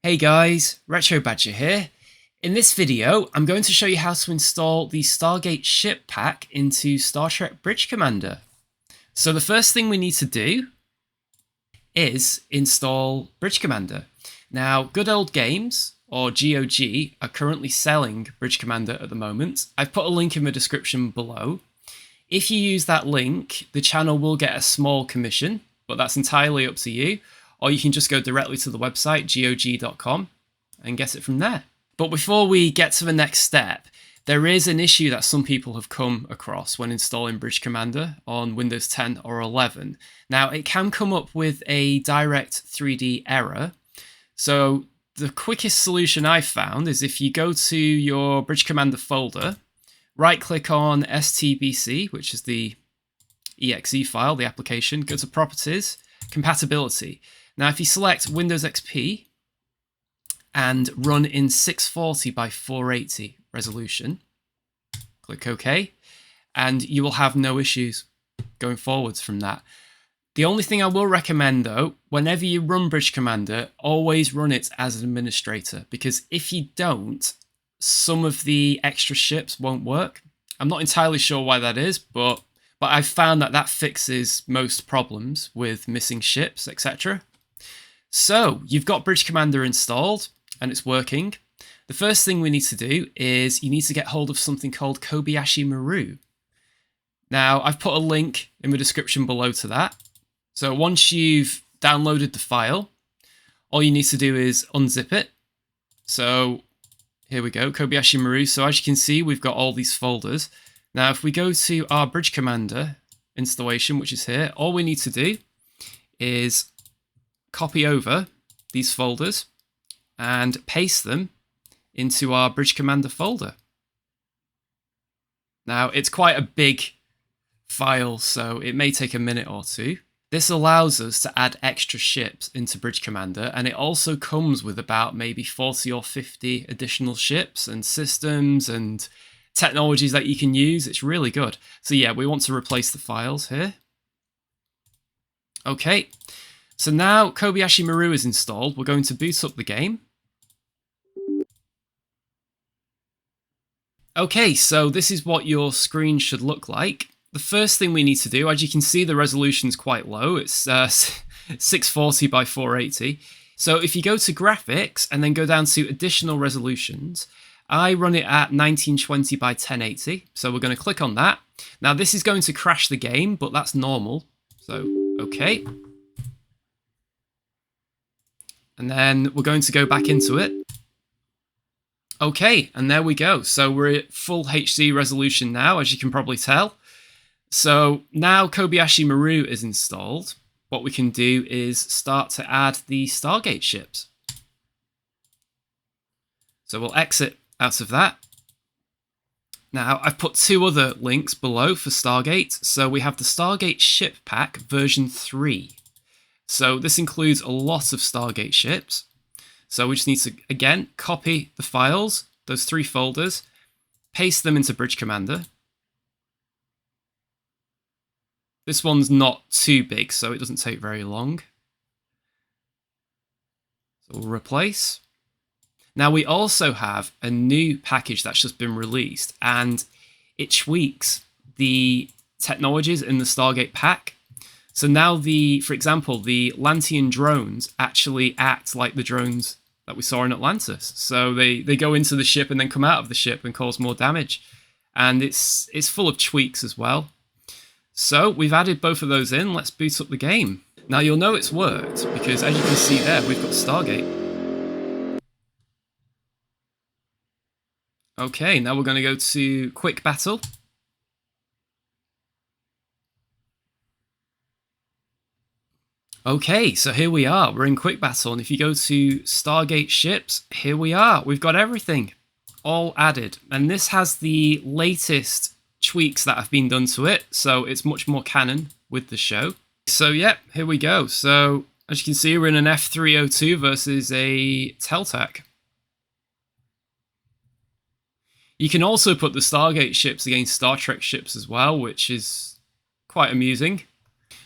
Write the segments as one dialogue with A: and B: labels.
A: Hey guys, Retro Badger here. In this video, I'm going to show you how to install the Stargate Ship Pack into Star Trek Bridge Commander. So the first thing we need to do is install Bridge Commander. Now, Good Old Games, or GOG, are currently selling Bridge Commander at the moment. I've put a link in the description below. If you use that link, the channel will get a small commission, but that's entirely up to you. Or you can just go directly to the website, gog.com, and get it from there. But before we get to the next step, there is an issue that some people have come across when installing Bridge Commander on Windows 10 or 11. Now, it can come up with a direct 3D error. So the quickest solution I've found is if you go to your Bridge Commander folder, right-click on STBC, which is the exe file, the application, go to Properties, Compatibility. Now, if you select Windows XP and run in 640 by 480 resolution, click OK, and you will have no issues going forwards from that. The only thing I will recommend, though, whenever you run Bridge Commander, always run it as an administrator, because if you don't, some of the extra ships won't work. I'm not entirely sure why that is, but I've found that fixes most problems with missing ships, etc. So, you've got Bridge Commander installed, and it's working. The first thing we need to do is you need to get hold of something called Kobayashimaru. Now, I've put a link in the description below to that. So once you've downloaded the file, all you need to do is unzip it. So here we go, Kobayashimaru. So as you can see, we've got all these folders. Now, if we go to our Bridge Commander installation, which is here, all we need to do is copy over these folders and paste them into our Bridge Commander folder. Now, it's quite a big file, so it may take a minute or two. This allows us to add extra ships into Bridge Commander, and it also comes with about maybe 40 or 50 additional ships and systems and technologies that you can use. It's really good. So yeah, we want to replace the files here. Okay, so now Kobayashimaru is installed. We're going to boot up the game. Okay, so this is what your screen should look like. The first thing we need to do, as you can see, the resolution's quite low. It's 640 by 480. So if you go to Graphics and then go down to Additional Resolutions, I run it at 1920 by 1080. So we're going to click on that. Now this is going to crash the game, but that's normal. So, okay. And then we're going to go back into it. Okay, and there we go. So we're at full HD resolution now, as you can probably tell. So now Kobayashimaru is installed. What we can do is start to add the Stargate ships. So we'll exit out of that. Now, I've put two other links below for Stargate. So we have the Stargate Ship Pack version 3. So this includes a lot of Stargate ships. So we just need to, again, copy the files, those 3 folders, paste them into Bridge Commander. This one's not too big, so it doesn't take very long. So we'll replace. Now we also have a new package that's just been released, and it tweaks the technologies in the Stargate pack. So now for example, the Lantean drones actually act like the drones that we saw in Atlantis. So they go into the ship and then come out of the ship and cause more damage. And it's full of tweaks as well. So we've added both of those in. Let's boot up the game. Now you'll know it's worked because as you can see there, we've got Stargate. Okay, now we're going to go to Quick Battle. Okay, so here we are. We're in Quick Battle, and if you go to Stargate Ships, here we are. We've got everything all added, and this has the latest tweaks that have been done to it, so it's much more canon with the show. So yeah, here we go. So as you can see, we're in an F302 versus a Teltec. You can also put the Stargate ships against Star Trek ships as well, which is quite amusing.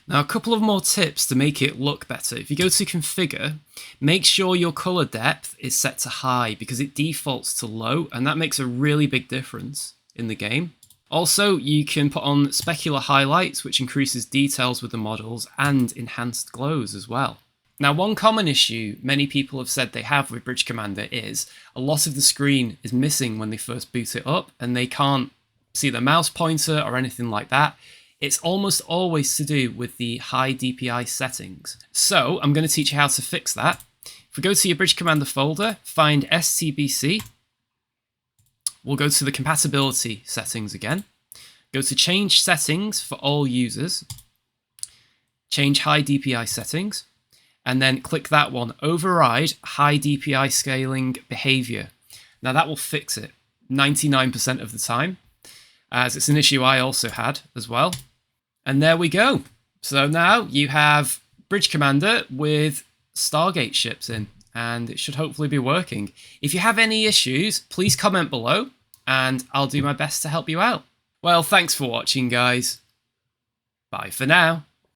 A: Now, a couple of more tips to make it look better. If you go to configure, make sure your color depth is set to high because it defaults to low, and that makes a really big difference in the game. Also, you can put on specular highlights, which increases details with the models, and enhanced glows as well. Now, one common issue many people have said they have with Bridge Commander is a lot of the screen is missing when they first boot it up, and they can't see the mouse pointer or anything like that. It's almost always to do with the high DPI settings. So I'm going to teach you how to fix that. If we go to your Bridge Commander folder, find STBC. We'll go to the compatibility settings again. Go to change settings for all users. Change high DPI settings. And then click that one, override high DPI scaling behavior. Now that will fix it 99% of the time, as it's an issue I also had as well. And there we go. So now you have Bridge Commander with Stargate ships in, and it should hopefully be working. If you have any issues, please comment below, and I'll do my best to help you out. Well, thanks for watching, guys. Bye for now.